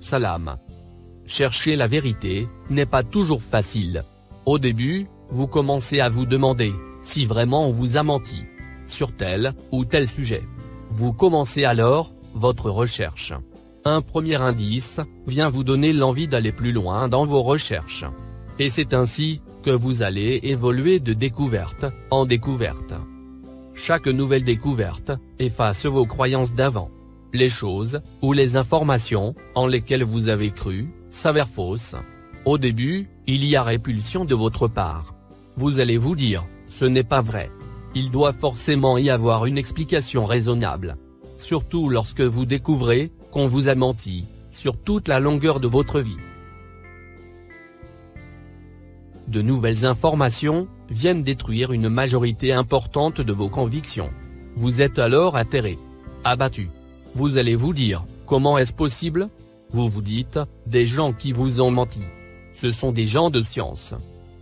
Salam. Chercher la vérité n'est pas toujours facile. Au début, vous commencez à vous demander si vraiment on vous a menti sur tel ou tel sujet. Vous commencez alors votre recherche. Un premier indice vient vous donner l'envie d'aller plus loin dans vos recherches. Et c'est ainsi que vous allez évoluer de découverte en découverte. Chaque nouvelle découverte efface vos croyances d'avant. Les choses ou les informations en lesquelles vous avez cru s'avèrent fausses. Au début, il y a répulsion de votre part. Vous allez vous dire, ce n'est pas vrai. Il doit forcément y avoir une explication raisonnable. Surtout lorsque vous découvrez qu'on vous a menti sur toute la longueur de votre vie. De nouvelles informations viennent détruire une majorité importante de vos convictions. Vous êtes alors atterré, abattu. Vous allez vous dire, comment est-ce possible? Vous vous dites, des gens qui vous ont menti. Ce sont des gens de science.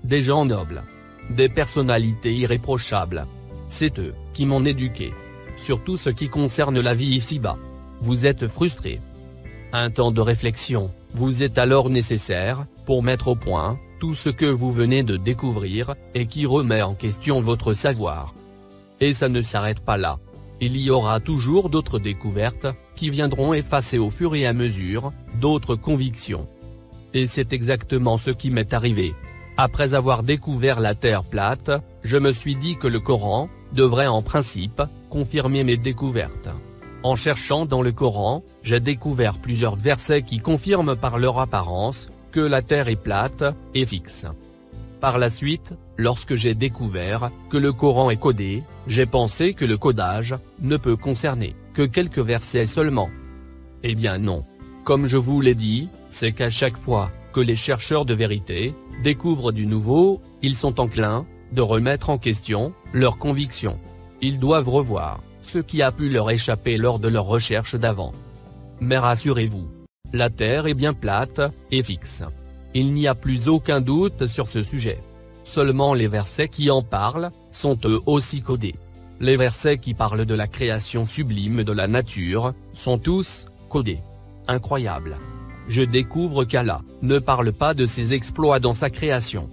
Des gens nobles. Des personnalités irréprochables. C'est eux qui m'ont éduqué. Sur tout ce qui concerne la vie ici-bas. Vous êtes frustré. Un temps de réflexion vous est alors nécessaire pour mettre au point tout ce que vous venez de découvrir et qui remet en question votre savoir. Et ça ne s'arrête pas là. Il y aura toujours d'autres découvertes qui viendront effacer au fur et à mesure d'autres convictions. Et c'est exactement ce qui m'est arrivé. Après avoir découvert la Terre plate, je me suis dit que le Coran devrait en principe confirmer mes découvertes. En cherchant dans le Coran, j'ai découvert plusieurs versets qui confirment par leur apparence que la Terre est plate et fixe. Par la suite, lorsque j'ai découvert que le Coran est codé, j'ai pensé que le codage ne peut concerner que quelques versets seulement. Eh bien non. Comme je vous l'ai dit, c'est qu'à chaque fois que les chercheurs de vérité découvrent du nouveau, ils sont enclins de remettre en question leurs convictions. Ils doivent revoir ce qui a pu leur échapper lors de leurs recherches d'avant. Mais rassurez-vous, la Terre est bien plate et fixe. Il n'y a plus aucun doute sur ce sujet. Seulement les versets qui en parlent sont eux aussi codés. Les versets qui parlent de la création sublime de la nature sont tous codés. Incroyable. Je découvre qu'Allah ne parle pas de ses exploits dans sa création.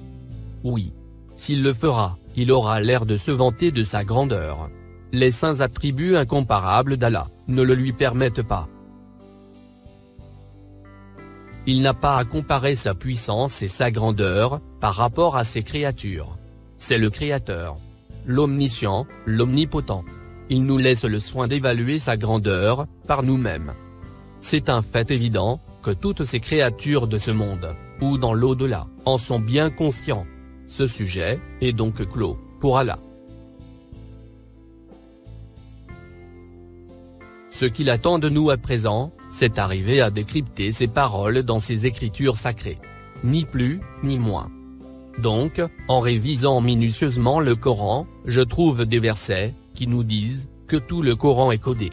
Oui. S'il le fera, il aura l'air de se vanter de sa grandeur. Les saints attributs incomparables d'Allah ne le lui permettent pas. Il n'a pas à comparer sa puissance et sa grandeur par rapport à ses créatures. C'est le Créateur, l'Omniscient, l'Omnipotent. Il nous laisse le soin d'évaluer sa grandeur par nous-mêmes. C'est un fait évident que toutes ces créatures de ce monde, ou dans l'au-delà, en sont bien conscients. Ce sujet est donc clos pour Allah. Ce qu'il attend de nous à présent, c'est d'arriver à décrypter ces paroles dans ces écritures sacrées. Ni plus, ni moins. Donc, en révisant minutieusement le Coran, je trouve des versets qui nous disent que tout le Coran est codé.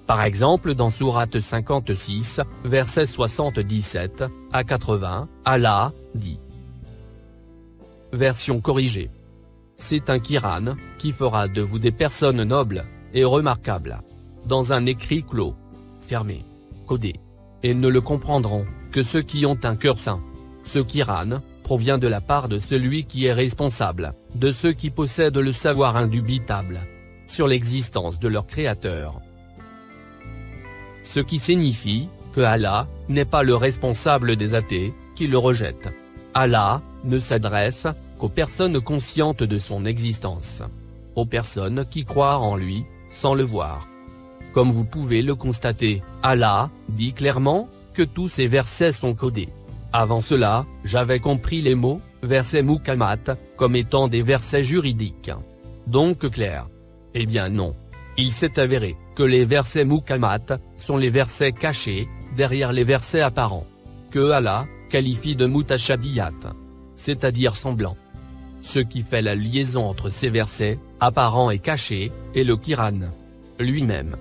Par exemple dans Sourate 56, versets 77 à 80, Allah dit. Version corrigée. C'est un Quran qui fera de vous des personnes nobles et remarquables. Dans un écrit clos, fermé, codé. Et ne le comprendront que ceux qui ont un cœur saint. Ce Quran provient de la part de celui qui est responsable, de ceux qui possèdent le savoir indubitable sur l'existence de leur Créateur. Ce qui signifie que Allah n'est pas le responsable des athées qui le rejettent. Allah ne s'adresse qu'aux personnes conscientes de son existence. Aux personnes qui croient en lui, sans le voir. Comme vous pouvez le constater, Allah dit clairement que tous ces versets sont codés. Avant cela, j'avais compris les mots, versets muhkamat, comme étant des versets juridiques. Donc clair. Eh bien non. Il s'est avéré que les versets muhkamat sont les versets cachés, derrière les versets apparents. Que Allah qualifie de mutashabiyat. C'est-à-dire semblants. Ce qui fait la liaison entre ces versets, apparents et cachés, est le Quran lui-même.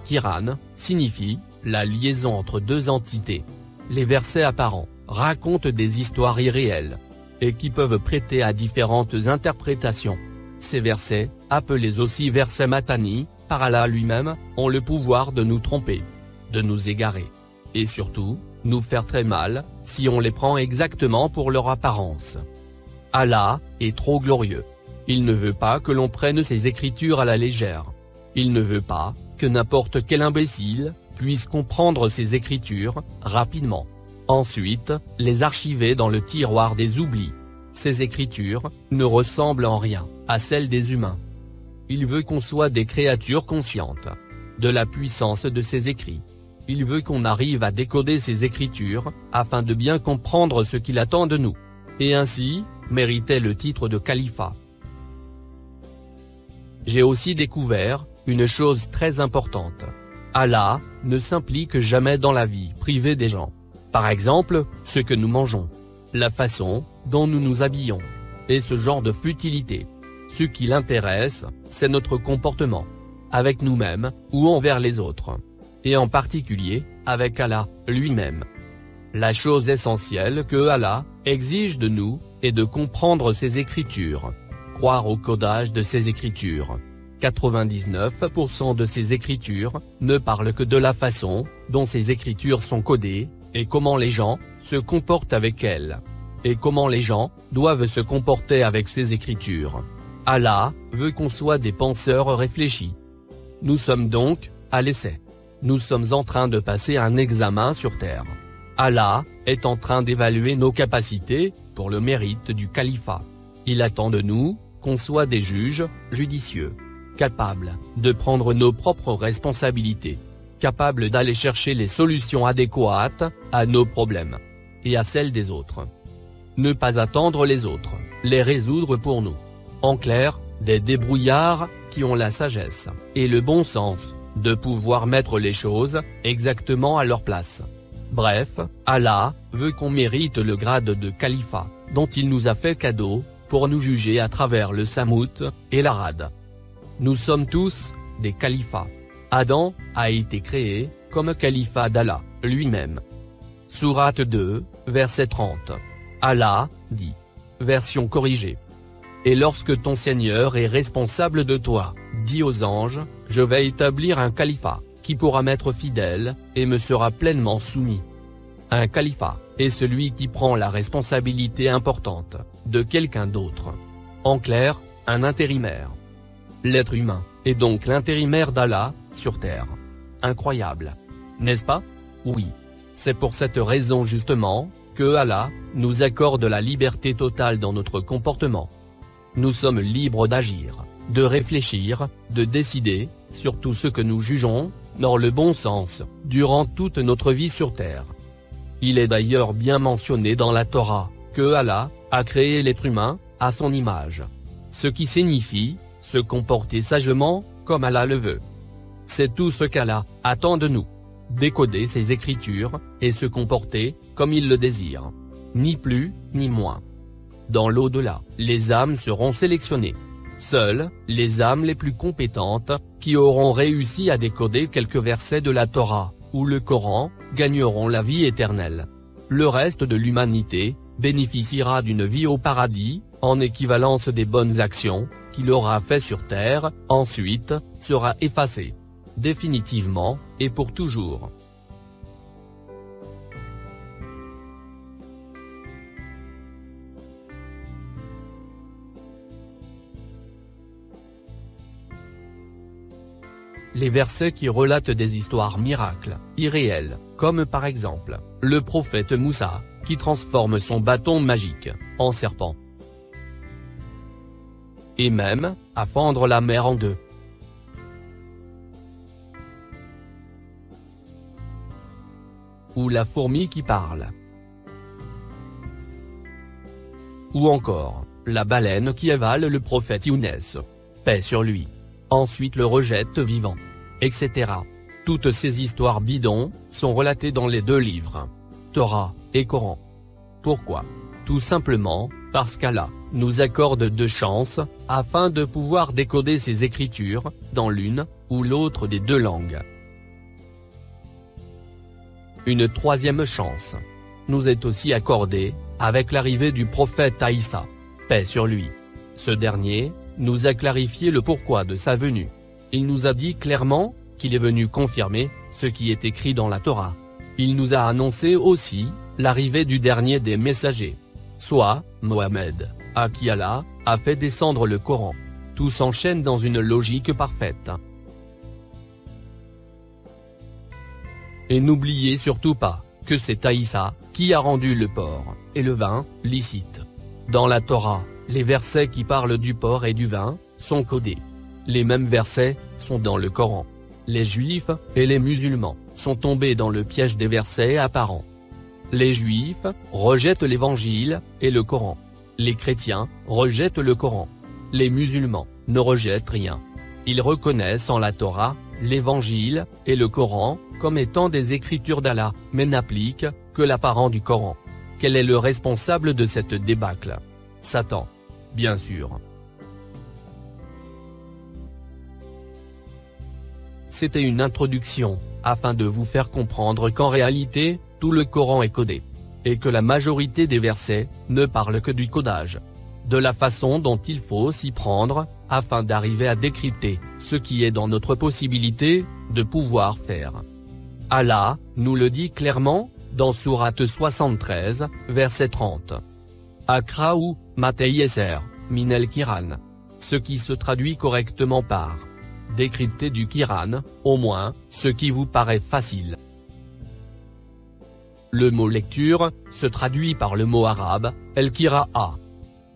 Quran signifie la liaison entre deux entités. Les versets apparents racontent des histoires irréelles et qui peuvent prêter à différentes interprétations. Ces versets, appelés aussi versets Matani, par Allah lui-même, ont le pouvoir de nous tromper, de nous égarer. Et surtout, nous faire très mal, si on les prend exactement pour leur apparence. Allah est trop glorieux. Il ne veut pas que l'on prenne ses écritures à la légère. Il ne veut pas que n'importe quel imbécile puisse comprendre ses écritures rapidement. Ensuite, les archiver dans le tiroir des oublis. Ces écritures ne ressemblent en rien à celles des humains. Il veut qu'on soit des créatures conscientes de la puissance de ses écrits. Il veut qu'on arrive à décoder ses écritures, afin de bien comprendre ce qu'il attend de nous. Et ainsi, mériter le titre de califat. J'ai aussi découvert une chose très importante. Allah ne s'implique jamais dans la vie privée des gens. Par exemple, ce que nous mangeons, la façon dont nous nous habillons, et ce genre de futilités. Ce qui l'intéresse, c'est notre comportement, avec nous-mêmes, ou envers les autres. Et en particulier, avec Allah, lui-même. La chose essentielle que Allah exige de nous, est de comprendre ses écritures. Croire au codage de ses écritures. 99% de ces écritures ne parlent que de la façon dont ces écritures sont codées, et comment les gens se comportent avec elles. Et comment les gens doivent se comporter avec ces écritures. Allah veut qu'on soit des penseurs réfléchis. Nous sommes donc à l'essai. Nous sommes en train de passer un examen sur terre. Allah est en train d'évaluer nos capacités pour le mérite du califat. Il attend de nous qu'on soit des juges judicieux, capables de prendre nos propres responsabilités, capables d'aller chercher les solutions adéquates à nos problèmes et à celles des autres. Ne pas attendre les autres, les résoudre pour nous. En clair, des débrouillards qui ont la sagesse et le bon sens de pouvoir mettre les choses exactement à leur place. Bref, Allah veut qu'on mérite le grade de califat, dont il nous a fait cadeau, pour nous juger à travers le Samout et l'Arad. Nous sommes tous des califats. Adam a été créé comme califat d'Allah lui-même. Sourate 2, verset 30. Allah dit. Version corrigée. Et lorsque ton Seigneur est responsable de toi, dis aux anges, je vais établir un califat, qui pourra m'être fidèle, et me sera pleinement soumis. Un califat est celui qui prend la responsabilité importante de quelqu'un d'autre. En clair, un intérimaire. L'être humain est donc l'intérimaire d'Allah sur terre. Incroyable. N'est-ce pas? Oui. C'est pour cette raison justement que Allah nous accorde la liberté totale dans notre comportement. Nous sommes libres d'agir, de réfléchir, de décider, sur tout ce que nous jugeons, dans le bon sens, durant toute notre vie sur terre. Il est d'ailleurs bien mentionné dans la Torah, que Allah a créé l'être humain, à son image. Ce qui signifie, se comporter sagement, comme Allah le veut. C'est tout ce qu'Allah attend de nous. Décoder ses écritures, et se comporter, comme il le désire. Ni plus, ni moins. Dans l'au-delà, les âmes seront sélectionnées. Seules, les âmes les plus compétentes, qui auront réussi à décoder quelques versets de la Torah, ou le Coran, gagneront la vie éternelle. Le reste de l'humanité, bénéficiera d'une vie au paradis, en équivalence des bonnes actions, qu'il aura fait sur terre, ensuite, sera effacée. Définitivement, et pour toujours. Les versets qui relatent des histoires miracles, irréelles, comme par exemple, le prophète Moussa, qui transforme son bâton magique, en serpent. Et même, à fendre la mer en deux. Ou la fourmi qui parle. Ou encore, la baleine qui avale le prophète Younes. Paix sur lui. Ensuite le rejette vivant. Etc. Toutes ces histoires bidons, sont relatées dans les deux livres. Torah, et Coran. Pourquoi? Tout simplement, parce qu'Allah nous accorde deux chances, afin de pouvoir décoder ses écritures, dans l'une, ou l'autre des deux langues. Une troisième chance nous est aussi accordée, avec l'arrivée du prophète Aïssa. Paix sur lui. Ce dernier nous a clarifié le pourquoi de sa venue. Il nous a dit clairement qu'il est venu confirmer ce qui est écrit dans la Torah. Il nous a annoncé aussi l'arrivée du dernier des messagers, soit Mohammed, à qui Allah a fait descendre le Coran. Tout s'enchaîne dans une logique parfaite. Et n'oubliez surtout pas que c'est Aïssa qui a rendu le porc et le vin licites. Dans la Torah, les versets qui parlent du porc et du vin sont codés. Les mêmes versets sont dans le Coran. Les Juifs et les musulmans sont tombés dans le piège des versets apparents. Les Juifs rejettent l'Évangile et le Coran. Les chrétiens rejettent le Coran. Les musulmans ne rejettent rien. Ils reconnaissent en la Torah, l'Évangile et le Coran comme étant des écritures d'Allah, mais n'appliquent que l'apparent du Coran. Quel est le responsable de cette débâcle? Satan. Bien sûr. C'était une introduction, afin de vous faire comprendre qu'en réalité, tout le Coran est codé. Et que la majorité des versets ne parlent que du codage. De la façon dont il faut s'y prendre, afin d'arriver à décrypter ce qui est dans notre possibilité de pouvoir faire. Allah nous le dit clairement, dans Sourate 73, verset 30. Akra'u, Matayesser, Minel Kiran. Ce qui se traduit correctement par décrypter du Kiran, au moins, ce qui vous paraît facile. Le mot lecture se traduit par le mot arabe, el-Qira'a.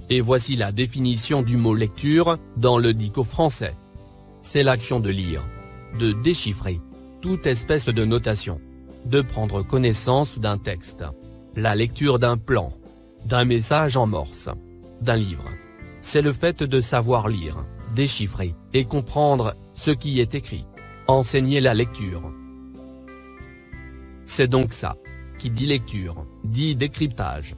Et voici la définition du mot lecture, dans le dico français. C'est l'action de lire, de déchiffrer, toute espèce de notation, de prendre connaissance d'un texte, la lecture d'un plan, d'un message en morse, d'un livre. C'est le fait de savoir lire, déchiffrer, et comprendre ce qui est écrit. Enseigner la lecture. C'est donc ça. Qui dit lecture, dit décryptage.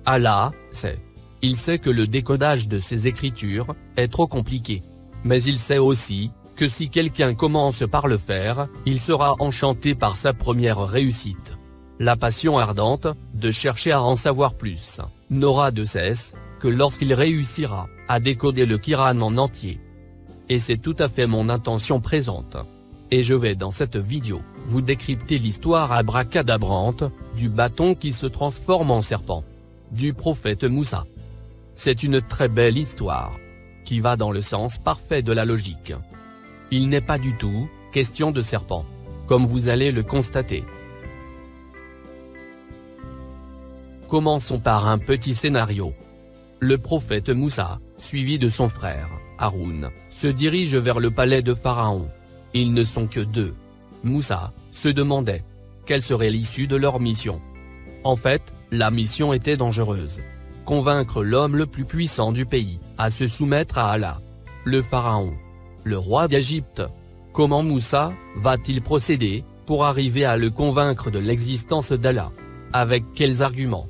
Allah sait. Il sait que le décodage de ces écritures est trop compliqué. Mais il sait aussi que si quelqu'un commence par le faire, il sera enchanté par sa première réussite. La passion ardente, de chercher à en savoir plus, n'aura de cesse que lorsqu'il réussira à décoder le Kiran en entier. Et c'est tout à fait mon intention présente. Et je vais dans cette vidéo, vous décrypter l'histoire abracadabrante, du bâton qui se transforme en serpent. Du prophète Moussa. C'est une très belle histoire. Qui va dans le sens parfait de la logique. Il n'est pas du tout question de serpent. Comme vous allez le constater. Commençons par un petit scénario. Le prophète Moussa, suivi de son frère, Haroun, se dirige vers le palais de Pharaon. Ils ne sont que deux. Moussa se demandait quelle serait l'issue de leur mission. En fait, la mission était dangereuse. Convaincre l'homme le plus puissant du pays à se soumettre à Allah. Le pharaon. Le roi d'Égypte. Comment Moussa va-t-il procéder pour arriver à le convaincre de l'existence d'Allah? Avec quels arguments?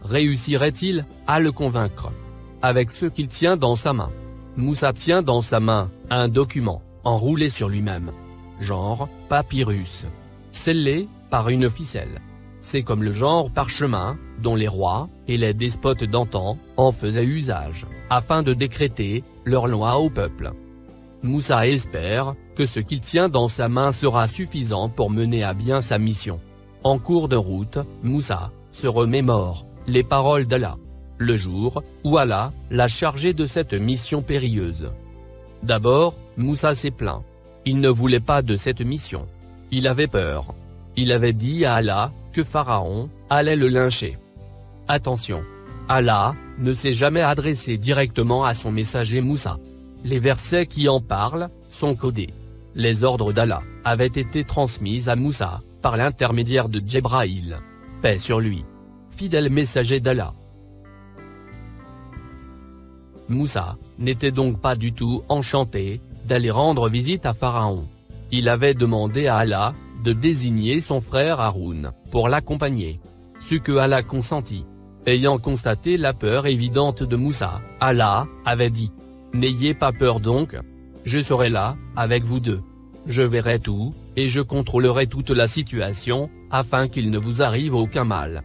Réussirait-il à le convaincre? Avec ce qu'il tient dans sa main. Moussa tient dans sa main un document enroulé sur lui-même. Genre papyrus. Scellé par une ficelle. C'est comme le genre parchemin dont les rois et les despotes d'antan en faisaient usage, afin de décréter leur loi au peuple. Moussa espère que ce qu'il tient dans sa main sera suffisant pour mener à bien sa mission. En cours de route, Moussa se remémore les paroles d'Allah, le jour où Allah l'a chargé de cette mission périlleuse. D'abord, Moussa s'est plaint. Il ne voulait pas de cette mission. Il avait peur. Il avait dit à Allah que Pharaon allait le lyncher. Attention, Allah ne s'est jamais adressé directement à son messager Moussa. Les versets qui en parlent sont codés. Les ordres d'Allah avaient été transmis à Moussa par l'intermédiaire de Djibraïl. Paix sur lui. Fidèle messager d'Allah. Moussa n'était donc pas du tout enchanté d'aller rendre visite à Pharaon. Il avait demandé à Allah de désigner son frère Haroun pour l'accompagner. Ce que Allah consentit. Ayant constaté la peur évidente de Moussa, Allah avait dit: n'ayez pas peur donc. Je serai là, avec vous deux. Je verrai tout, et je contrôlerai toute la situation, afin qu'il ne vous arrive aucun mal.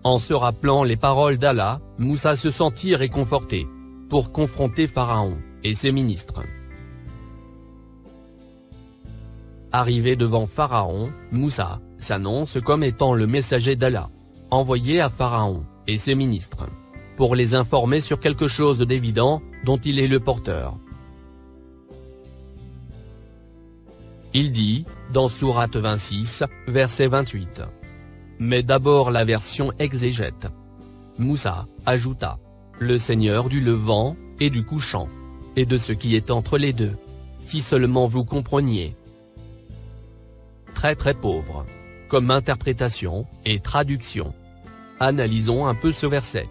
En se rappelant les paroles d'Allah, Moussa se sentit réconforté. pour confronter Pharaon et ses ministres. Arrivé devant Pharaon, Moussa s'annonce comme étant le messager d'Allah, envoyé à Pharaon et ses ministres, pour les informer sur quelque chose d'évident, dont il est le porteur. Il dit, dans Sourate 26, verset 28. Mais d'abord la version exégète. Moussa ajouta, le Seigneur du levant, et du couchant, et de ce qui est entre les deux. Si seulement vous compreniez. Très pauvre. Comme interprétation et traduction. Analysons un peu ce verset.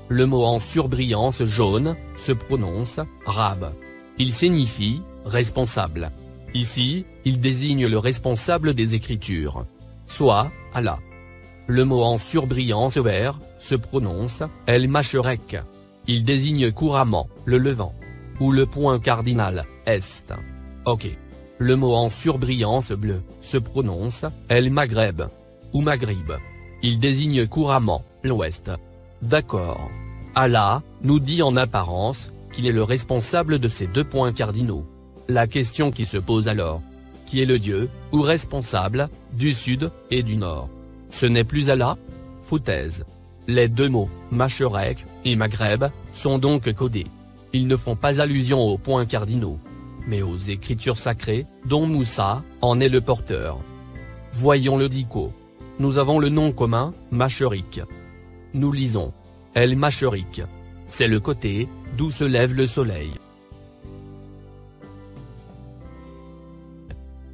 Le mot en surbrillance jaune se prononce Rab. Il signifie responsable. Ici, il désigne le responsable des Écritures, soit Allah. Le mot en surbrillance vert se prononce El Masherek. Il désigne couramment le levant, ou le point cardinal est. Ok. Le mot en surbrillance bleu se prononce El Maghreb, ou Maghrib. Il désigne couramment l'ouest. D'accord. Allah nous dit en apparence qu'il est le responsable de ces deux points cardinaux. La question qui se pose alors, qui est le Dieu, ou responsable, du sud et du nord? Ce n'est plus Allah? Foutaise. Les deux mots, Masherek et Maghreb, sont donc codés. Ils ne font pas allusion aux points cardinaux, mais aux écritures sacrées, dont Moussa en est le porteur. Voyons le dico. Nous avons le nom commun, Masherik. Nous lisons El Masherik. C'est le côté d'où se lève le soleil.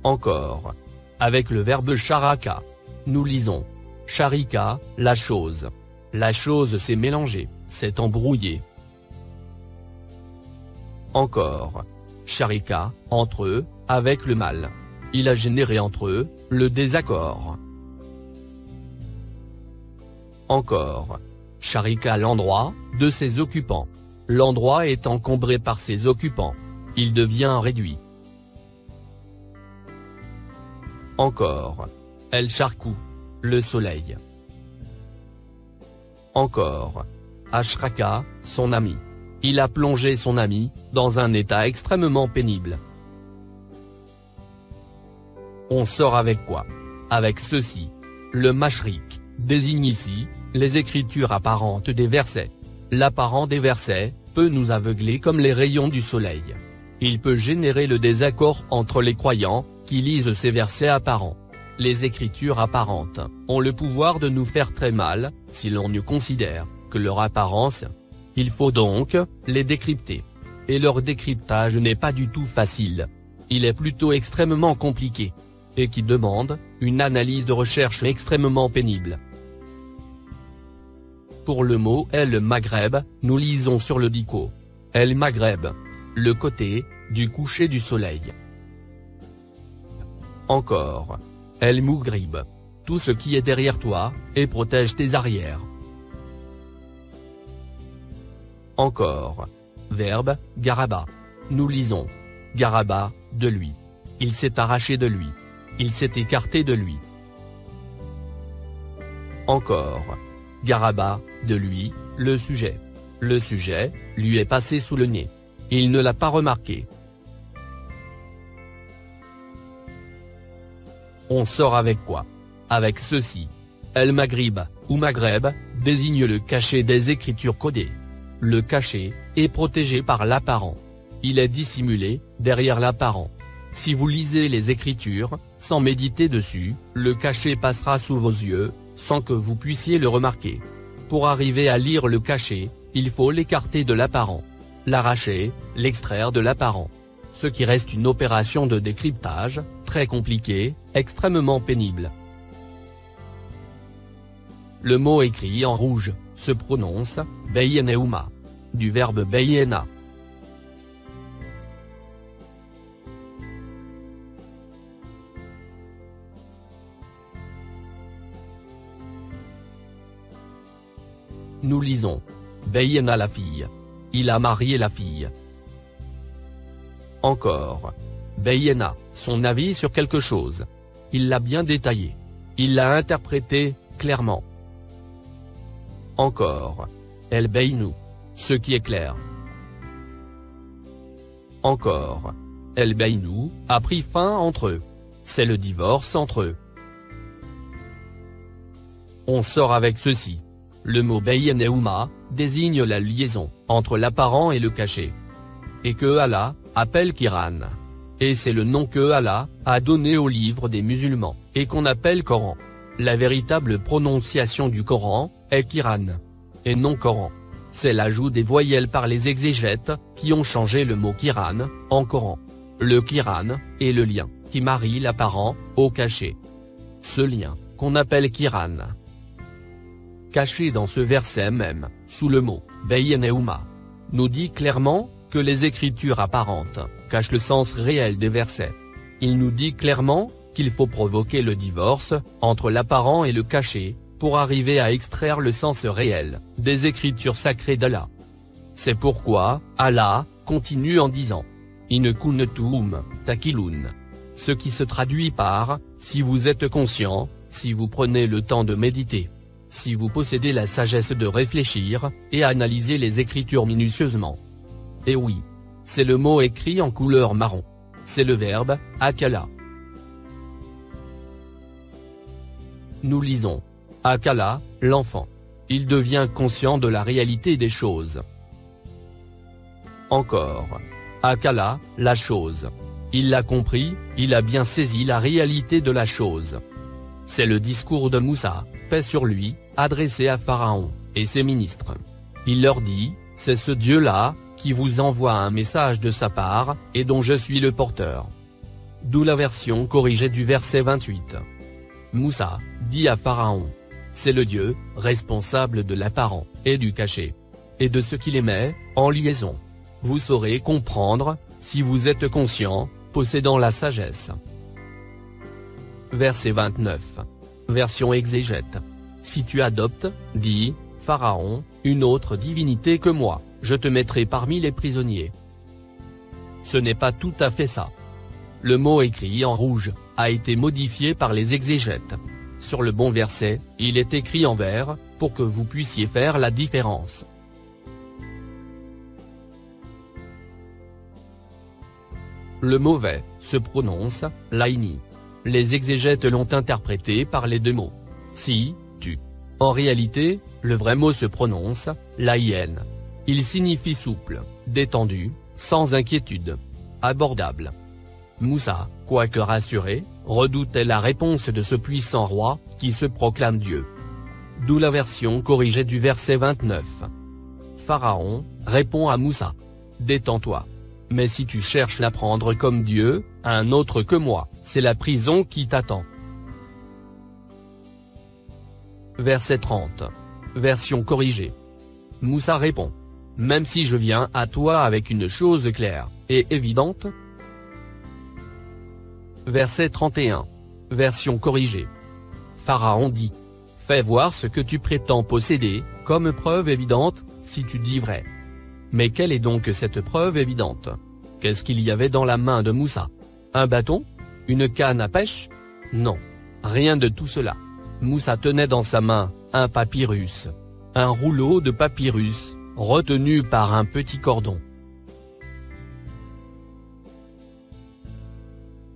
Encore. Avec le verbe sharaka. Nous lisons Sharika, la chose. La chose s'est mélangée, s'est embrouillée. Encore. Sharika, entre eux, avec le mal. Il a généré entre eux, le désaccord. Encore. Sharika, l'endroit, de ses occupants. L'endroit est encombré par ses occupants. Il devient réduit. Encore. El Sharkou. Le soleil. Encore. Ashraka, son ami. Il a plongé son ami, dans un état extrêmement pénible. On sort avec quoi? Avec ceci. Le mashrik désigne ici les écritures apparentes des versets. L'apparent des versets peut nous aveugler comme les rayons du soleil. Il peut générer le désaccord entre les croyants qui lisent ces versets apparents. Les écritures apparentes ont le pouvoir de nous faire très mal, si l'on ne considère que leur apparence. Il faut donc les décrypter. Et leur décryptage n'est pas du tout facile. Il est plutôt extrêmement compliqué. Et qui demande une analyse de recherche extrêmement pénible. Pour le mot El Maghreb, nous lisons sur le dico. El Maghreb. Le côté du coucher du soleil. Encore. El Moughrib. Tout ce qui est derrière toi, et protège tes arrières. Encore. Verbe, Garaba. Nous lisons. Garaba, de lui. Il s'est arraché de lui. Il s'est écarté de lui. Encore. Garaba, de lui, le sujet. Le sujet, lui est passé sous le nez. Il ne l'a pas remarqué. On sort avec quoi? Avec ceci. El Maghrib, ou Maghreb, désigne le cachet des écritures codées. Le cachet est protégé par l'apparent. Il est dissimulé derrière l'apparent. Si vous lisez les écritures, sans méditer dessus, le cachet passera sous vos yeux, sans que vous puissiez le remarquer. Pour arriver à lire le cachet, il faut l'écarter de l'apparent. L'arracher, l'extraire de l'apparent. Ce qui reste une opération de décryptage, très compliquée, extrêmement pénible. Le mot écrit en rouge, se prononce, Beyeneuma. Du verbe Beyena. Nous lisons. Beyena la fille. Il a marié la fille. Encore. Beyena, son avis sur quelque chose. Il l'a bien détaillé. Il l'a interprété, clairement. Encore. El Beynou. Ce qui est clair. Encore. El Bainou a pris fin entre eux. C'est le divorce entre eux. On sort avec ceci. Le mot Bayeneouma désigne la liaison entre l'apparent et le caché. Et que Allah appelle Kiran. Et c'est le nom que Allah a donné au livre des musulmans, et qu'on appelle Coran. La véritable prononciation du Coran est Kiran. Et non Coran. C'est l'ajout des voyelles par les exégètes, qui ont changé le mot Kiran en Coran. Le Kiran est le lien qui marie l'apparent au caché. Ce lien, qu'on appelle Kiran. Caché dans ce verset même, sous le mot « Bayeneouma », nous dit clairement que les écritures apparentes cachent le sens réel des versets. Il nous dit clairement qu'il faut provoquer le divorce entre l'apparent et le caché, pour arriver à extraire le sens réel des écritures sacrées d'Allah. C'est pourquoi Allah continue en disant « In kuntum takilun », ce qui se traduit par « si vous êtes conscient, si vous prenez le temps de méditer ». Si vous possédez la sagesse de réfléchir, et analyser les écritures minutieusement. Et oui. C'est le mot écrit en couleur marron. C'est le verbe, akala. Nous lisons. Akala, l'enfant. Il devient conscient de la réalité des choses. Encore. Akala, la chose. Il l'a compris, il a bien saisi la réalité de la chose. C'est le discours de Moussa, paix sur lui, adressé à Pharaon et ses ministres. Il leur dit, c'est ce Dieu-là, qui vous envoie un message de sa part, et dont je suis le porteur. D'où la version corrigée du verset 28. Moussa dit à Pharaon. C'est le Dieu, responsable de l'apparent, et du caché. Et de ce qu'il émet, en liaison. Vous saurez comprendre, si vous êtes conscient, possédant la sagesse. Verset 29. Version exégète. Si tu adoptes, dit Pharaon, une autre divinité que moi, je te mettrai parmi les prisonniers. Ce n'est pas tout à fait ça. Le mot écrit en rouge a été modifié par les exégètes. Sur le bon verset, il est écrit en vert, pour que vous puissiez faire la différence. Le mauvais se prononce laïni. Les exégètes l'ont interprété par les deux mots. Si, tu. En réalité, le vrai mot se prononce laïen. Il signifie souple, détendu, sans inquiétude, abordable. Moussa, quoique rassuré, redoutait la réponse de ce puissant roi, qui se proclame Dieu. D'où la version corrigée du verset 29. Pharaon répond à Moussa. Détends-toi. Mais si tu cherches à prendre comme Dieu, un autre que moi, c'est la prison qui t'attend. Verset 30. Version corrigée. Moussa répond. Même si je viens à toi avec une chose claire et évidente. Verset 31. Version corrigée. Pharaon dit. Fais voir ce que tu prétends posséder, comme preuve évidente, si tu dis vrai. Mais quelle est donc cette preuve évidente? Qu'est-ce qu'il y avait dans la main de Moussa? Un bâton? Une canne à pêche? Non. Rien de tout cela. Moussa tenait dans sa main un papyrus. Un rouleau de papyrus, retenu par un petit cordon.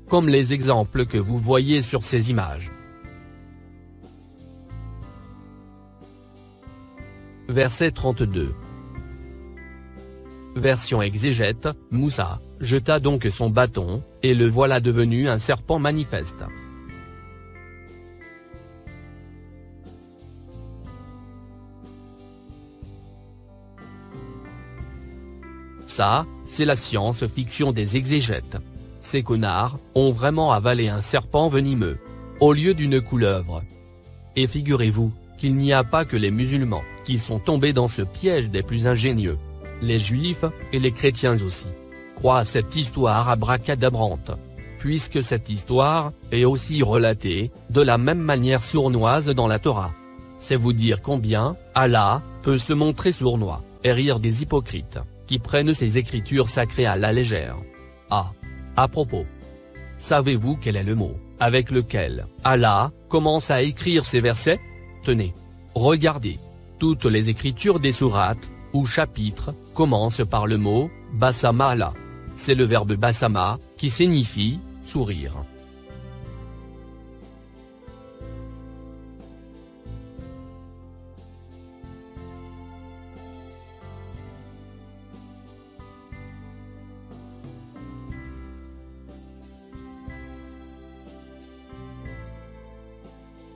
Comme les exemples que vous voyez sur ces images. Verset 32. Version exégète, Moussa jeta donc son bâton, et le voilà devenu un serpent manifeste. Ça, c'est la science-fiction des exégètes. Ces connards ont vraiment avalé un serpent venimeux, au lieu d'une couleuvre. Et figurez-vous, qu'il n'y a pas que les musulmans, qui sont tombés dans ce piège des plus ingénieux. Les juifs, et les chrétiens aussi, croient à cette histoire abracadabrante. Puisque cette histoire, est aussi relatée, de la même manière sournoise dans la Torah. C'est vous dire combien, Allah, peut se montrer sournois, et rire des hypocrites, qui prennent ces écritures sacrées à la légère. Ah. À propos. Savez-vous quel est le mot, avec lequel, Allah, commence à écrire ces versets? Tenez. Regardez. Toutes les écritures des sourates, ou chapitres, commencent par le mot, Basmala. c'est le verbe basama, qui signifie « sourire ».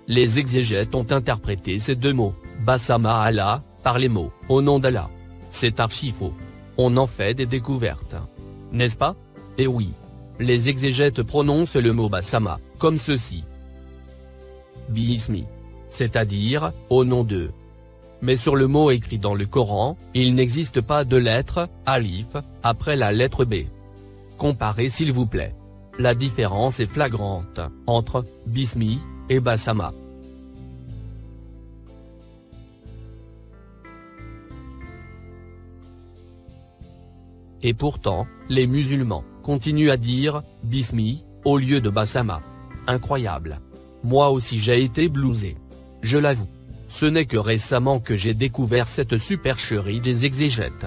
Les exégètes ont interprété ces deux mots, Basama Allah, par les mots, au nom d'Allah. C'est archi faux. On en fait des découvertes. N'est-ce pas? Eh oui. Les exégètes prononcent le mot Basama, comme ceci. Bismi. C'est-à-dire, au nom de. Mais sur le mot écrit dans le Coran, il n'existe pas de lettre, alif, après la lettre B. Comparez s'il vous plaît. La différence est flagrante, entre, Bismi, et Basama. Et pourtant, les musulmans continuent à dire « Bismi » au lieu de Basama. Incroyable. Moi aussi j'ai été blousé. Je l'avoue. Ce n'est que récemment que j'ai découvert cette supercherie des exégètes.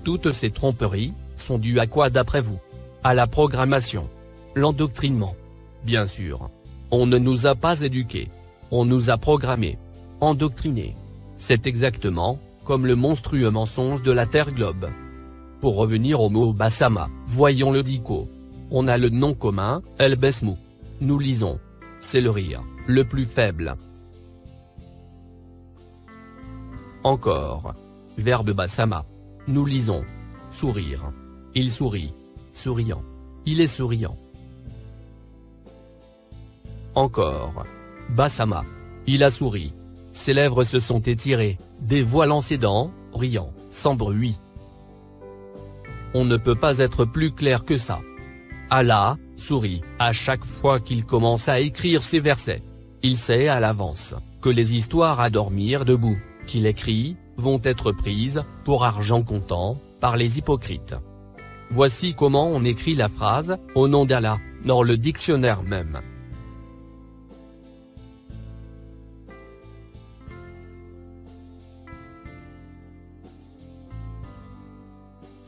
Toutes ces tromperies sont dues à quoi d'après vous? À la programmation. L'endoctrinement. Bien sûr. On ne nous a pas éduqués. On nous a programmés. Endoctrinés. C'est exactement comme le monstrueux mensonge de la Terre globe. Pour revenir au mot Basama, voyons le dico. On a le nom commun, El Besmou. Nous lisons. C'est le rire, le plus faible. Encore. Verbe Basama. Nous lisons. Sourire. Il sourit. Souriant. Il est souriant. Encore. Basama. Il a souri. Ses lèvres se sont étirées, dévoilant ses dents, riant, sans bruit. On ne peut pas être plus clair que ça. Allah sourit à chaque fois qu'il commence à écrire ses versets. Il sait à l'avance que les histoires à dormir debout, qu'il écrit, vont être prises, pour argent comptant, par les hypocrites. Voici comment on écrit la phrase « au nom d'Allah » dans le dictionnaire même.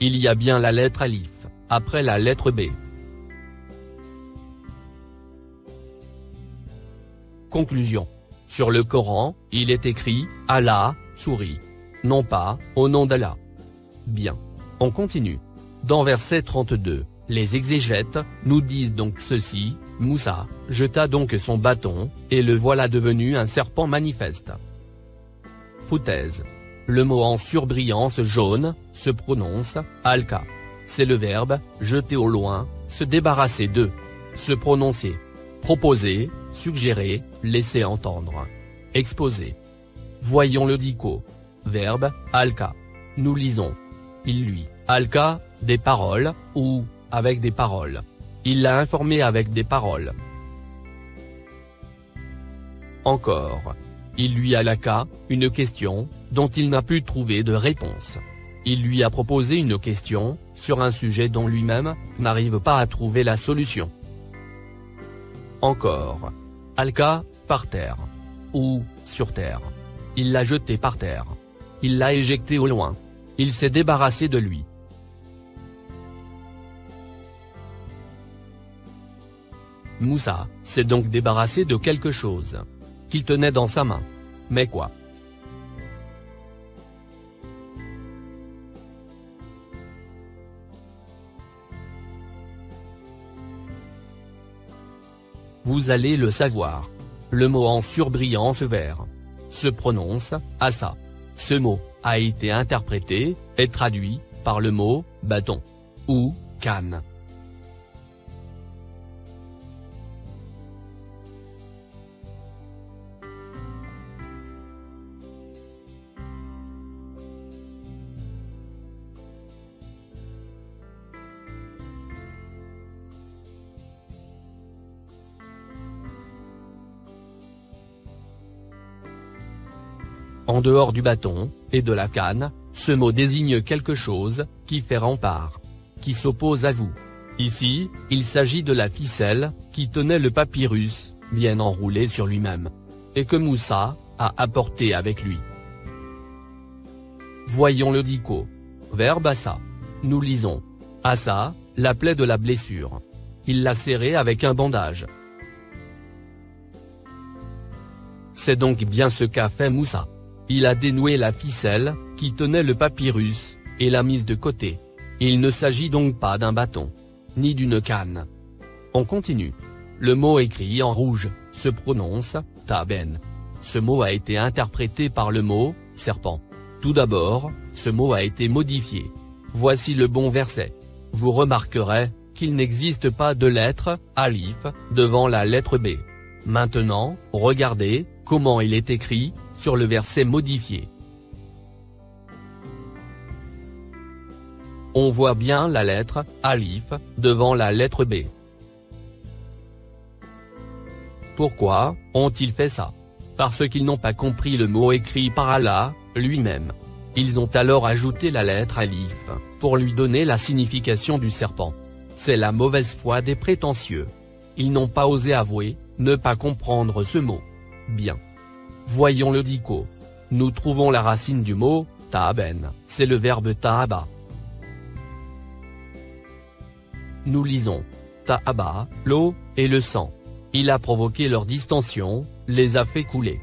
Il y a bien la lettre alif, après la lettre B. Conclusion. Sur le Coran, il est écrit « Allah sourit », non pas « au nom d'Allah ». Bien. On continue. Dans verset 32, les exégètes nous disent donc ceci, Moussa jeta donc son bâton, et le voilà devenu un serpent manifeste. Foutaise. Le mot en surbrillance jaune, se prononce, alka. C'est le verbe, jeter au loin, se débarrasser de. Se prononcer. Proposer, suggérer, laisser entendre. Exposer. Voyons le dico. Verbe, alka. Nous lisons. Il lui, alka, des paroles, ou, avec des paroles. Il l'a informé avec des paroles. Encore. Il lui alaka, une question, dont il n'a pu trouver de réponse. Il lui a proposé une question, sur un sujet dont lui-même, n'arrive pas à trouver la solution. Encore. Alka, par terre. Ou, sur terre. Il l'a jeté par terre. Il l'a éjecté au loin. Il s'est débarrassé de lui. Moussa s'est donc débarrassé de quelque chose qu'il tenait dans sa main. Mais quoi? Vous allez le savoir. Le mot en surbrillance vert se prononce « assa ». Ce mot a été interprété et traduit par le mot « bâton » ou « canne ». En dehors du bâton, et de la canne, ce mot désigne quelque chose, qui fait rempart. Qui s'oppose à vous. Ici, il s'agit de la ficelle, qui tenait le papyrus, bien enroulé sur lui-même. Et que Moussa a apporté avec lui. Voyons le dico. Verbe assa. Nous lisons. à ça, la plaie de la blessure. Il l'a serrée avec un bandage. C'est donc bien ce qu'a fait Moussa. Il a dénoué la ficelle, qui tenait le papyrus, et l'a mise de côté. Il ne s'agit donc pas d'un bâton. Ni d'une canne. On continue. Le mot écrit en rouge, se prononce, Taben. Ce mot a été interprété par le mot, serpent. Tout d'abord, ce mot a été modifié. Voici le bon verset. Vous remarquerez, qu'il n'existe pas de lettre, alif, devant la lettre B. Maintenant, regardez, comment il est écrit, sur le verset modifié. On voit bien la lettre, alif, devant la lettre B. Pourquoi ont-ils fait ça? Parce qu'ils n'ont pas compris le mot écrit par Allah, lui-même. Ils ont alors ajouté la lettre alif, pour lui donner la signification du serpent. C'est la mauvaise foi des prétentieux. Ils n'ont pas osé avouer, ne pas comprendre ce mot. Bien. Voyons le dico. Nous trouvons la racine du mot, ta'aben, c'est le verbe ta'aba. Nous lisons. Ta'aba, l'eau, et le sang. Il a provoqué leur distension, les a fait couler.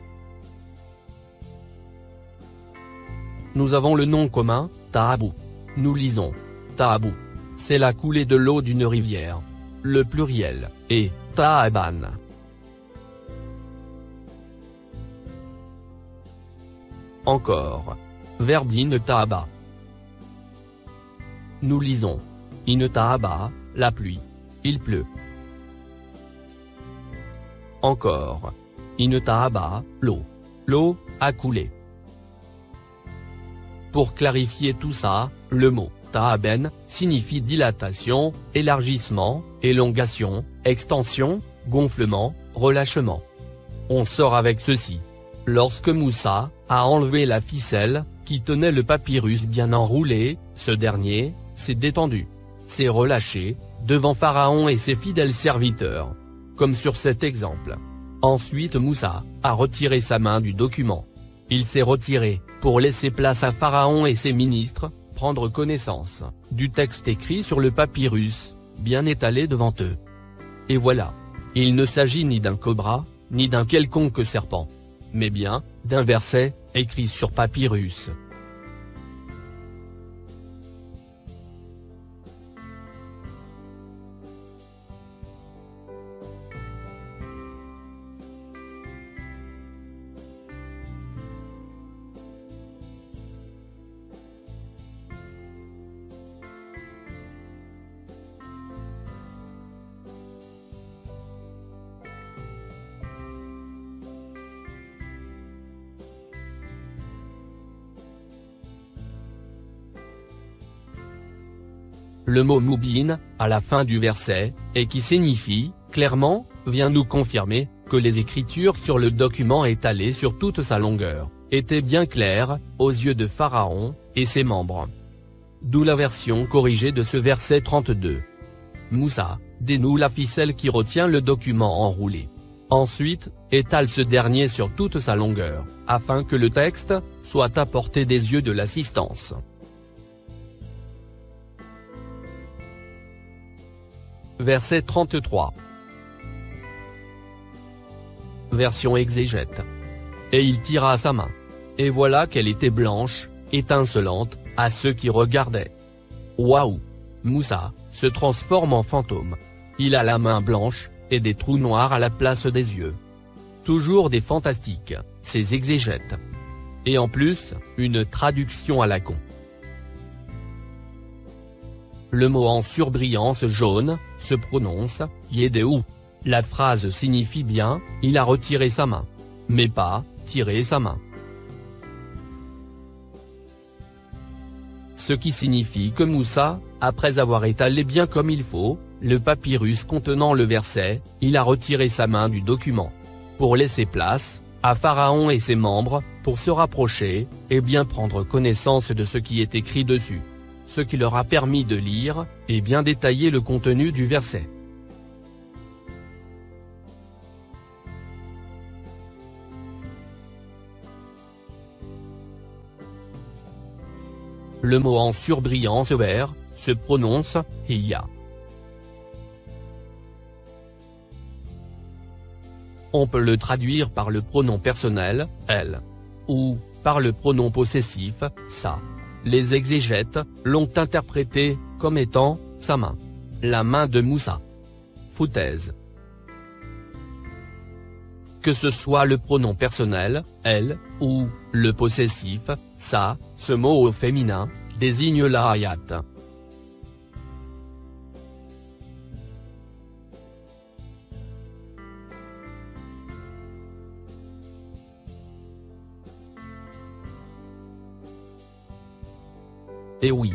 Nous avons le nom commun, Ta'abou. Nous lisons. Ta'abou. C'est la coulée de l'eau d'une rivière. Le pluriel, est, Ta'aban. Encore. Verbe in ta'aba. Nous lisons. In ta'aba, la pluie. Il pleut. Encore. In ta'aba, l'eau. L'eau, a coulé. Pour clarifier tout ça, le mot ta'aben signifie dilatation, élargissement, élongation, extension, gonflement, relâchement. On sort avec ceci. Lorsque Moussa a enlevé la ficelle, qui tenait le papyrus bien enroulé, ce dernier s'est détendu. S'est relâché, devant Pharaon et ses fidèles serviteurs. Comme sur cet exemple. Ensuite Moussa a retiré sa main du document. Il s'est retiré, pour laisser place à Pharaon et ses ministres, prendre connaissance du texte écrit sur le papyrus, bien étalé devant eux. Et voilà. Il ne s'agit ni d'un cobra, ni d'un quelconque serpent. Mais bien, d'un verset, écrit sur papyrus. Le mot moubin, à la fin du verset, et qui signifie, clairement, vient nous confirmer, que les écritures sur le document étalé sur toute sa longueur, étaient bien claires, aux yeux de Pharaon, et ses membres. D'où la version corrigée de ce verset 32. Moussa, dénoue la ficelle qui retient le document enroulé. Ensuite, étale ce dernier sur toute sa longueur, afin que le texte, soit à portée des yeux de l'assistance. Verset 33. Version exégète. Et il tira sa main. Et voilà qu'elle était blanche, étincelante, à ceux qui regardaient. Waouh! Moussa se transforme en fantôme. Il a la main blanche, et des trous noirs à la place des yeux. Toujours des fantastiques, ces exégètes. Et en plus, une traduction à la con. Le mot en surbrillance jaune, se prononce, Yedéou. La phrase signifie bien, il a retiré sa main. Mais pas, tiré sa main. Ce qui signifie que Moussa, après avoir étalé bien comme il faut, le papyrus contenant le verset, il a retiré sa main du document. Pour laisser place, à Pharaon et ses membres, pour se rapprocher, et bien prendre connaissance de ce qui est écrit dessus. Ce qui leur a permis de lire, et bien détailler le contenu du verset. Le mot en surbrillance vert, se prononce Hiya. On peut le traduire par le pronom personnel, elle, ou par le pronom possessif, ça. Les exégètes l'ont interprété comme étant sa main. La main de Moussa. Foutaise. Que ce soit le pronom personnel, elle, ou le possessif, ça, ce mot au féminin, désigne la hayat. Et oui,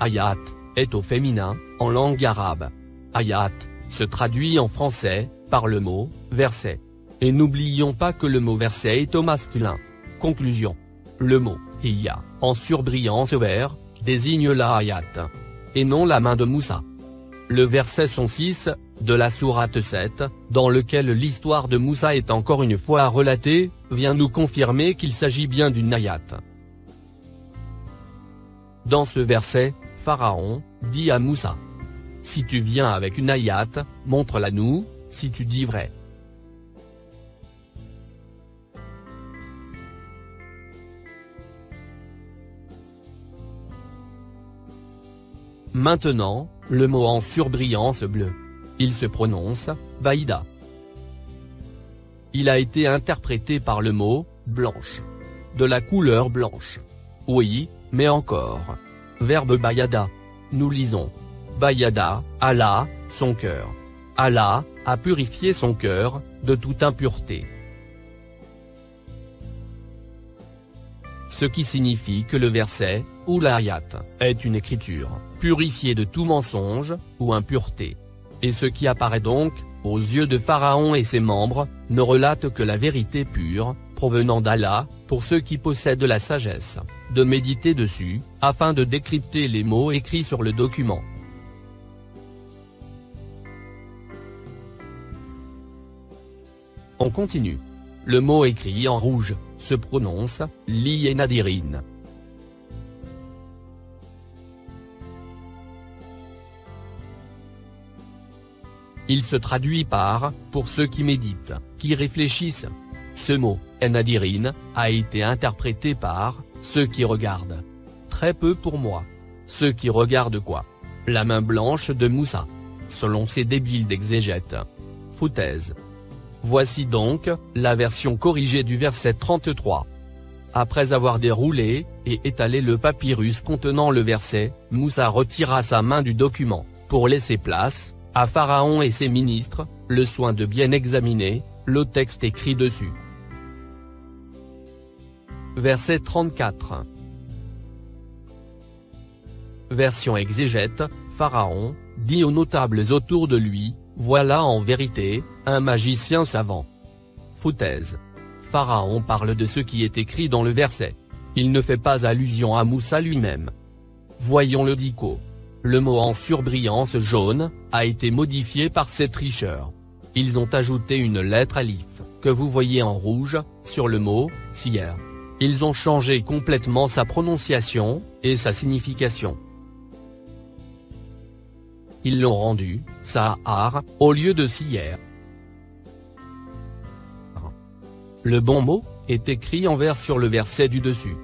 hayat est au féminin, en langue arabe. Hayat se traduit en français par le mot verset. Et n'oublions pas que le mot verset est au masculin. Conclusion. Le mot hiya, en surbrillance vert, désigne la hayat. Et non la main de Moussa. Le verset 106, de la sourate 7, dans lequel l'histoire de Moussa est encore une fois relatée, vient nous confirmer qu'il s'agit bien d'une hayat. Dans ce verset, Pharaon dit à Moussa: si tu viens avec une hayat, montre-la nous, si tu dis vrai. Maintenant, le mot en surbrillance bleue. Il se prononce Baïda. Il a été interprété par le mot blanche. De la couleur blanche. Oui, mais encore. Verbe Bayada. Nous lisons. Bayada, Allah, son cœur. Allah a purifié son cœur de toute impureté. Ce qui signifie que le verset, ou l'ayat, est une écriture, purifiée de tout mensonge, ou impureté. Et ce qui apparaît donc, aux yeux de Pharaon et ses membres, ne relate que la vérité pure, provenant d'Allah, pour ceux qui possèdent la sagesse, de méditer dessus, afin de décrypter les mots écrits sur le document. On continue. Le mot écrit en rouge se prononce Li et Nadirin. Il se traduit par pour ceux qui méditent, qui réfléchissent. Ce mot, Nadirin, a été interprété par ceux qui regardent. Très peu pour moi. Ceux qui regardent quoi? La main blanche de Moussa. Selon ces débiles d'exégètes. Foutaise. Voici donc la version corrigée du verset 33. Après avoir déroulé et étalé le papyrus contenant le verset, Moussa retira sa main du document, pour laisser place, à Pharaon et ses ministres, le soin de bien examiner le texte écrit dessus. Verset 34. Version exégète, Pharaon dit aux notables autour de lui: voilà en vérité, un magicien savant. Foutaise. Pharaon parle de ce qui est écrit dans le verset. Il ne fait pas allusion à Moussa lui-même. Voyons le dico. Le mot en surbrillance jaune, a été modifié par ces tricheurs. Ils ont ajouté une lettre alif, que vous voyez en rouge, sur le mot, sier. Ils ont changé complètement sa prononciation, et sa signification. Ils l'ont rendu, Sahar, au lieu de Sier. Le bon mot, est écrit en vert sur le verset du dessus.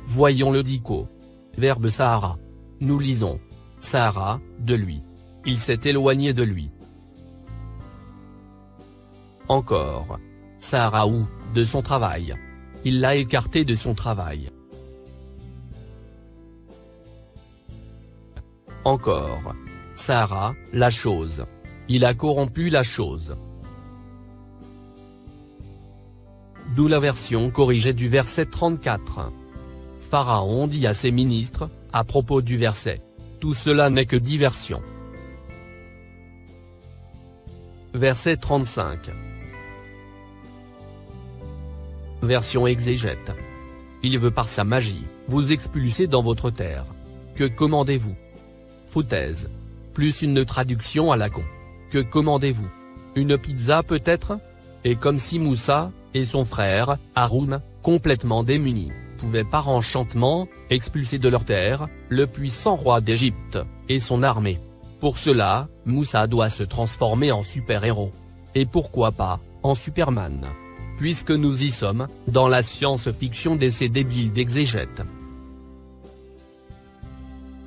Voyons le dico. Verbe Sahara. Nous lisons. Sahara, de lui. Il s'est éloigné de lui. Encore. Sahara ou, de son travail. Il l'a écarté de son travail. Encore. Sahara, la chose. Il a corrompu la chose. D'où la version corrigée du verset 34. Pharaon dit à ses ministres, à propos du verset: tout cela n'est que diversion. Verset 35. Version exégète. Il veut par sa magie, vous expulser dans votre terre. Que commandez-vous? Foutaise. Plus une traduction à la con. Que commandez-vous? Une pizza peut-être? Et comme si Moussa, et son frère, Haroun, complètement démunis, pouvait par enchantement, expulser de leur terre, le puissant roi d'Égypte, et son armée. Pour cela, Moussa doit se transformer en super-héros. Et pourquoi pas, en Superman. Puisque nous y sommes, dans la science-fiction de ces débiles d'exégètes.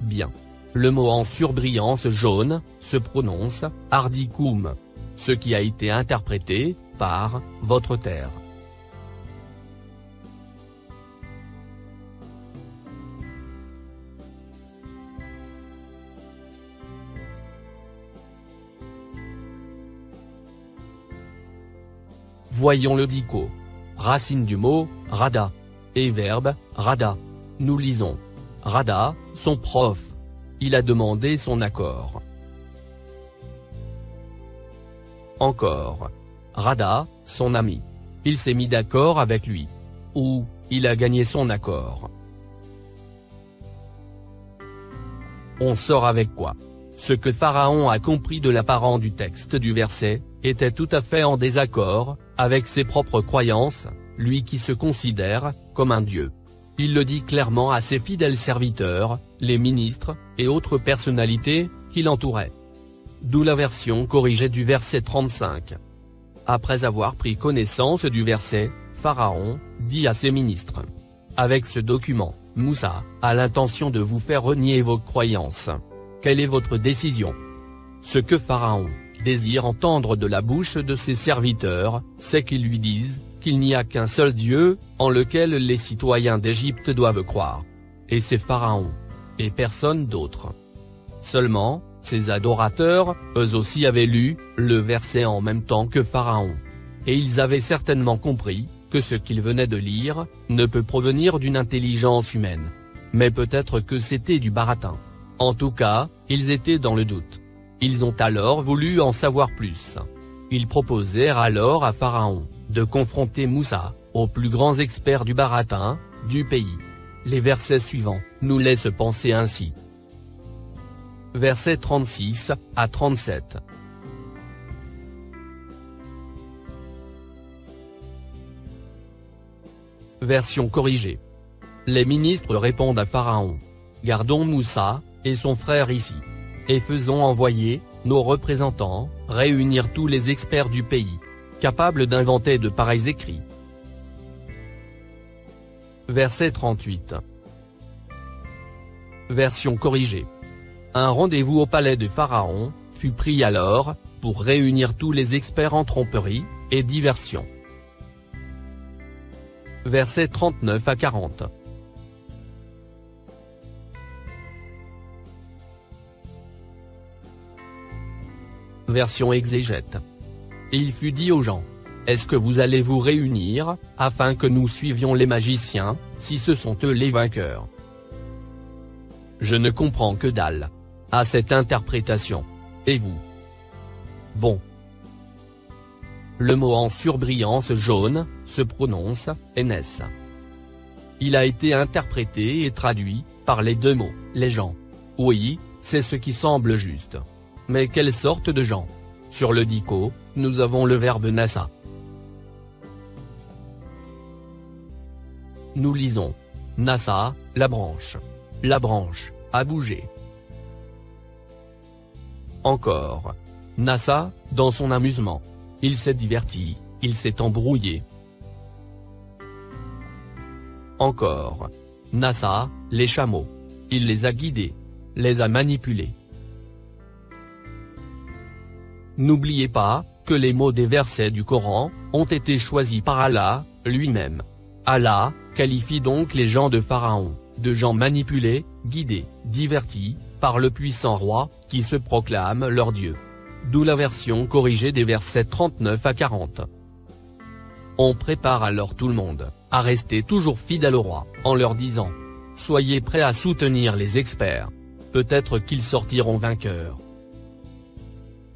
Bien. Le mot en surbrillance jaune, se prononce, Ardikoum. Ce qui a été interprété, par, votre terre. Voyons le dico. Racine du mot, rada. Et verbe, rada. Nous lisons. Rada, son prof. Il a demandé son accord. Encore. Rada, son ami. Il s'est mis d'accord avec lui. Ou, il a gagné son accord. On sort avec quoi? Ce que Pharaon a compris de l'apparent du texte du verset, était tout à fait en désaccord, avec ses propres croyances, lui qui se considère, comme un dieu. Il le dit clairement à ses fidèles serviteurs, les ministres, et autres personnalités, qui l'entouraient. D'où la version corrigée du verset 35. Après avoir pris connaissance du verset, Pharaon, dit à ses ministres. Avec ce document, Moussa, a l'intention de vous faire renier vos croyances. Quelle est votre décision? Ce que Pharaon désire entendre de la bouche de ses serviteurs, c'est qu'ils lui disent, qu'il n'y a qu'un seul Dieu, en lequel les citoyens d'Égypte doivent croire. Et c'est Pharaon. Et personne d'autre. Seulement, ses adorateurs, eux aussi avaient lu, le verset en même temps que Pharaon. Et ils avaient certainement compris, que ce qu'ils venaient de lire, ne peut provenir d'une intelligence humaine. Mais peut-être que c'était du baratin. En tout cas, ils étaient dans le doute. Ils ont alors voulu en savoir plus. Ils proposèrent alors à Pharaon, de confronter Moussa, aux plus grands experts du baratin, du pays. Les versets suivants, nous laissent penser ainsi. Versets 36 à 37. Version corrigée. Les ministres répondent à Pharaon. Gardons Moussa, et son frère ici. Et faisons envoyer, nos représentants, réunir tous les experts du pays, capables d'inventer de pareils écrits. Verset 38. Version corrigée. Un rendez-vous au palais de Pharaon, fut pris alors, pour réunir tous les experts en tromperie, et diversion. Versets 39 à 40. Version exégète. Et il fut dit aux gens. Est-ce que vous allez vous réunir, afin que nous suivions les magiciens, si ce sont eux les vainqueurs? Je ne comprends que dalle à cette interprétation. Et vous? Bon. Le mot en surbrillance jaune, se prononce, NS. Il a été interprété et traduit, par les deux mots, les gens. Oui, c'est ce qui semble juste. Mais quelle sorte de gens? Sur le dico, nous avons le verbe nasa. Nous lisons. Nasa, la branche. La branche, a bougé. Encore. Nasa, dans son amusement. Il s'est diverti, il s'est embrouillé. Encore. Nasa, les chameaux. Il les a guidés. Les a manipulés. N'oubliez pas, que les mots des versets du Coran, ont été choisis par Allah, lui-même. Allah, qualifie donc les gens de Pharaon, de gens manipulés, guidés, divertis, par le puissant roi, qui se proclame leur Dieu. D'où la version corrigée des versets 39 à 40. On prépare alors tout le monde, à rester toujours fidèle au roi, en leur disant. Soyez prêts à soutenir les experts. Peut-être qu'ils sortiront vainqueurs.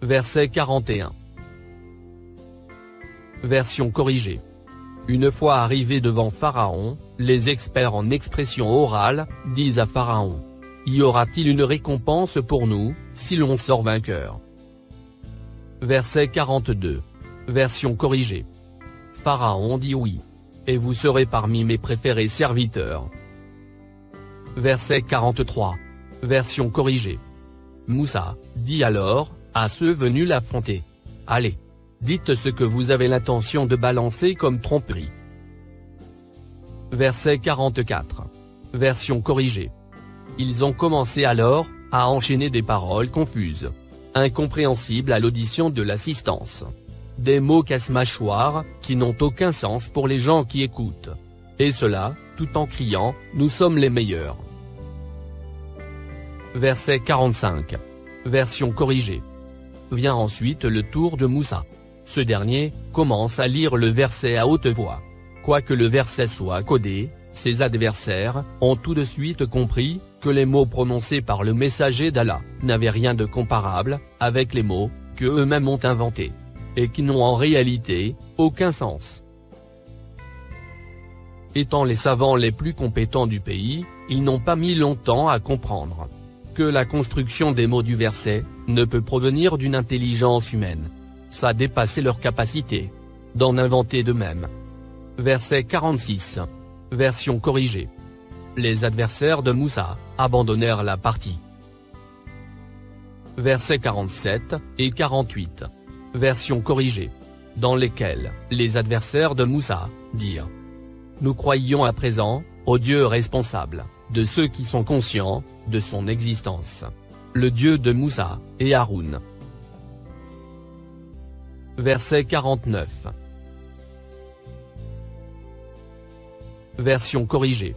Verset 41. Version corrigée. Une fois arrivés devant Pharaon, les experts en expression orale, disent à Pharaon. Y aura-t-il une récompense pour nous, si l'on sort vainqueur? Verset 42. Version corrigée. Pharaon dit oui. et vous serez parmi mes préférés serviteurs. Verset 43. Version corrigée. Moussa dit alors à ceux venus l'affronter: allez, dites ce que vous avez l'intention de balancer comme tromperie. Verset 44. Version corrigée. Ils ont commencé alors à enchaîner des paroles confuses, incompréhensibles à l'audition de l'assistance. Des mots casse-mâchoire, qui n'ont aucun sens pour les gens qui écoutent. Et cela, tout en criant « Nous sommes les meilleurs ». Verset 45. Version corrigée. Vient ensuite le tour de Moussa. Ce dernier commence à lire le verset à haute voix. Quoique le verset soit codé, ses adversaires ont tout de suite compris que les mots prononcés par le messager d'Allah n'avaient rien de comparable avec les mots que eux-mêmes ont inventés, et qui n'ont en réalité aucun sens. Étant les savants les plus compétents du pays, ils n'ont pas mis longtemps à comprendre que la construction des mots du verset ne peut provenir d'une intelligence humaine. Ça dépassait leur capacité d'en inventer d'eux-mêmes. Verset 46. Version corrigée. Les adversaires de Moussa abandonnèrent la partie. Versets 47 et 48. Version corrigée. Dans lesquelles les adversaires de Moussa dirent: nous croyons à présent au Dieu responsable de ceux qui sont conscients de son existence, le Dieu de Moussa et Haroun. Verset 49. Version corrigée.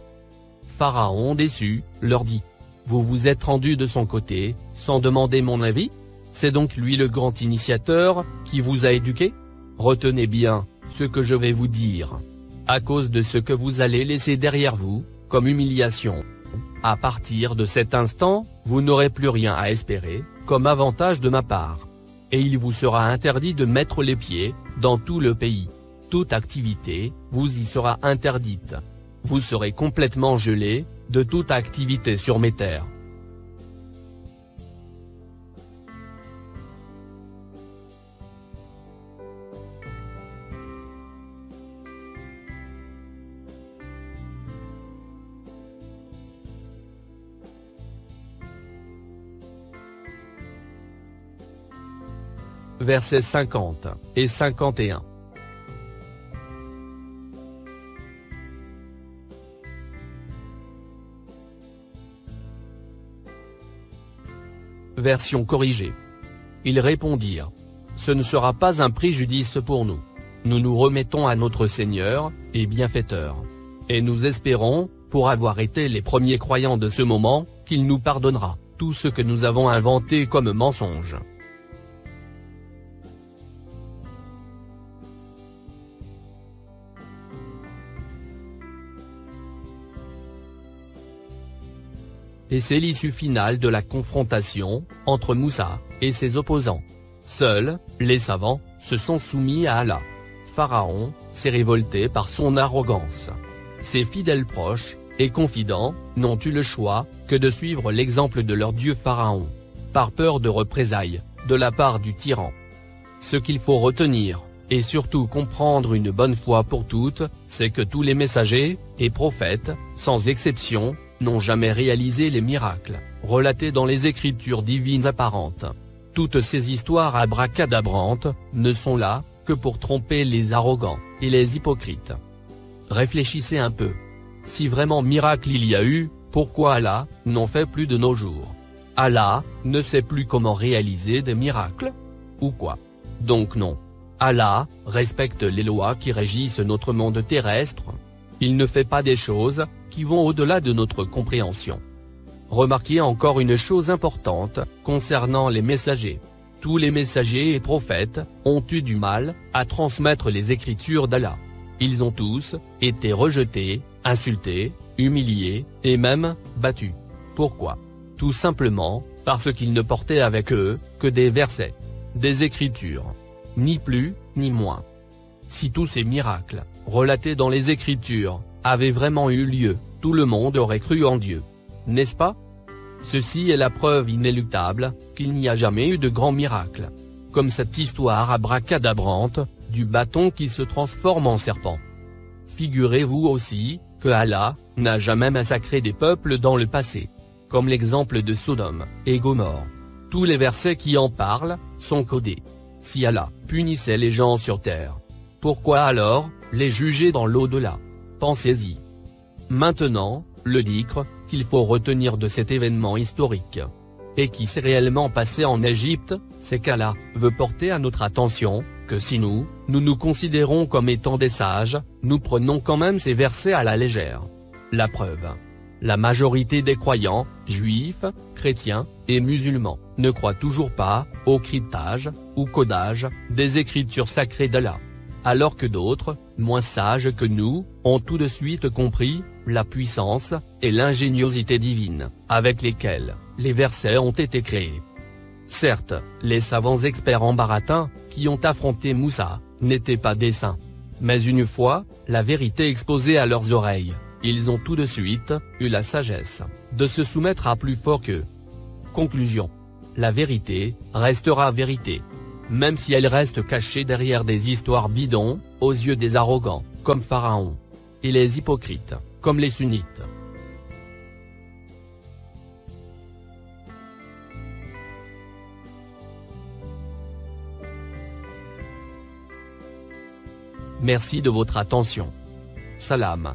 Pharaon déçu, leur dit: vous vous êtes rendus de son côté, sans demander mon avis? C'est donc lui le grand initiateur, qui vous a éduqué? Retenez bien ce que je vais vous dire. À cause de ce que vous allez laisser derrière vous, comme humiliation, à partir de cet instant, vous n'aurez plus rien à espérer, comme avantage de ma part. Et il vous sera interdit de mettre les pieds dans tout le pays. Toute activité vous y sera interdite. Vous serez complètement gelé de toute activité sur mes terres. Versets 50 et 51. Version corrigée. Ils répondirent: ce ne sera pas un préjudice pour nous. Nous nous remettons à notre Seigneur et bienfaiteur. Et nous espérons, pour avoir été les premiers croyants de ce moment, qu'il nous pardonnera tout ce que nous avons inventé comme mensonge. Et c'est l'issue finale de la confrontation entre Moussa et ses opposants. Seuls les savants se sont soumis à Allah. Pharaon s'est révolté par son arrogance. Ses fidèles proches et confidents n'ont eu le choix que de suivre l'exemple de leur dieu Pharaon, par peur de représailles de la part du tyran. Ce qu'il faut retenir, et surtout comprendre une bonne fois pour toutes, c'est que tous les messagers et prophètes, sans exception, n'ont jamais réalisé les miracles relatés dans les écritures divines apparentes. Toutes ces histoires abracadabrantes ne sont là que pour tromper les arrogants et les hypocrites. Réfléchissez un peu. Si vraiment miracle il y a eu, pourquoi Allah n'en fait plus de nos jours? Allah ne sait plus comment réaliser des miracles? Ou quoi? Donc non. Allah respecte les lois qui régissent notre monde terrestre. Il ne fait pas des choses qui vont au-delà de notre compréhension. Remarquez encore une chose importante concernant les messagers. Tous les messagers et prophètes ont eu du mal à transmettre les écritures d'Allah. Ils ont tous été rejetés, insultés, humiliés, et même battus. Pourquoi? Tout simplement parce qu'ils ne portaient avec eux que des versets, des écritures. Ni plus, ni moins. Si tous ces miracles, relatés dans les écritures, avaient vraiment eu lieu, tout le monde aurait cru en Dieu. N'est-ce pas? Ceci est la preuve inéluctable qu'il n'y a jamais eu de grand miracle. Comme cette histoire abracadabrante, du bâton qui se transforme en serpent. Figurez-vous aussi, que Allah n'a jamais massacré des peuples dans le passé. Comme l'exemple de Sodome et Gomorrhe. Tous les versets qui en parlent, sont codés. Si Allah punissait les gens sur terre, pourquoi alors les juger dans l'au-delà? Pensez-y. Maintenant, le dhikr qu'il faut retenir de cet événement historique, et qui s'est réellement passé en Égypte, c'est qu'Allah veut porter à notre attention, que si nous nous considérons comme étant des sages, nous prenons quand même ces versets à la légère. La preuve. La majorité des croyants, juifs, chrétiens, et musulmans, ne croient toujours pas au cryptage, ou codage, des écritures sacrées d'Allah. Alors que d'autres, moins sages que nous, ont tout de suite compris la puissance et l'ingéniosité divine, avec lesquelles les versets ont été créés. Certes, les savants experts en baratin, qui ont affronté Moussa, n'étaient pas des saints. Mais une fois la vérité exposée à leurs oreilles, ils ont tout de suite eu la sagesse de se soumettre à plus fort qu'eux. Conclusion. La vérité restera vérité. Même si elle reste cachée derrière des histoires bidons, aux yeux des arrogants, comme Pharaon. Et les hypocrites, comme les sunnites. Merci de votre attention. Salam.